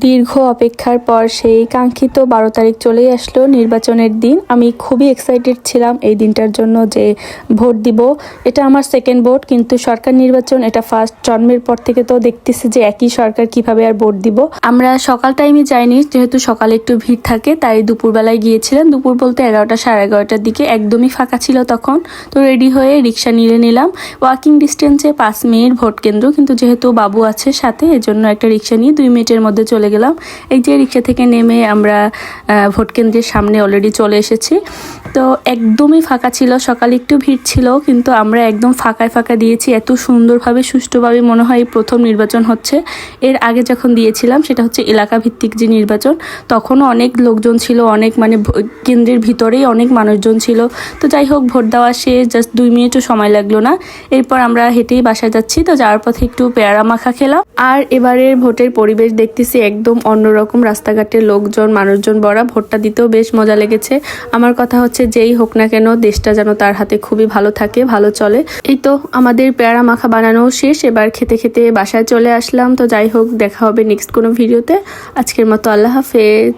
দীর্ঘ অপেক্ষার পর সেই কাঙ্ক্ষিত 12 তারিখ চলেই আসলো, নির্বাচনের দিন। আমি খুবই এক্সাইটেড ছিলাম এই দিনটার জন্য যে ভোট দিব। এটা আমার সেকেন্ড ভোট, কিন্তু সরকার নির্বাচন এটা ফার্স্ট। জন্মের পর থেকে তো দেখতেছি যে একই সরকার, কিভাবে আর ভোট দিব। আমরা সকাল টাইমে যাইনি, যেহেতু সকালে একটু ভিড় থাকে, তাই দুপুরবেলায় গিয়েছিলাম। দুপুর বলতে 11টা সাড়ে 11টার দিকে, একদমই ফাঁকা ছিল তখন। তো রেডি হয়ে রিক্সা নিলাম। ওয়াকিং ডিস্টেন্সে 5 মিনিট ভোট কেন্দ্র, কিন্তু যেহেতু বাবু আছে সাথে, এজন্য একটা রিক্সা নিয়ে 2 মিনিটের মধ্যে চলে গেলাম। এই যে রিক্সা থেকে নেমে আমরা ভোট কেন্দ্রের সামনে অলরেডি চলে এসেছি। তো একদমই ফাঁকা ছিল, সকালে একটু ভিড় ছিল, কিন্তু আমরা একদম ফাঁকা দিয়েছি। এত সুন্দরভাবে সুষ্ঠুভাবে মনে হয় প্রথম নির্বাচন হচ্ছে। এর আগে যখন দিয়েছিলাম সেটা হচ্ছে এলাকা ভিত্তিক যে নির্বাচন, তখনও অনেক লোকজন ছিল, অনেক মানে কেন্দ্রের ভিতরেই অনেক মানুষজন ছিল। তো যাই হোক, ভোট দেওয়া শেষ, জাস্ট 2 মিনিটও সময় লাগলো না। এরপর আমরা হেঁটেই বাসায় যাচ্ছি। তো যাওয়ার পথে একটু পেয়ারা মাখা খেলাম। আর এবারের ভোটের পরিবেশ দেখতেছি একদম অন্যরকম, রাস্তাঘাটে লোকজন মানুষজন ভরা। ভোটটা দিতেও বেশ মজা লেগেছে। আমার কথা হচ্ছে, যেই হোক না কেন দেশটা যেন তার হাতে খুবই ভালো থাকে, ভালো চলে। এই তো আমাদের পেয়ারা মাখা বানানো শেষ, এবার খেতে বাসায় চলে আসলাম। তো যাই হোক, দেখা হবে নেক্সট কোনো ভিডিওতে। আজকের মতো আল্লাহ হাফেজ।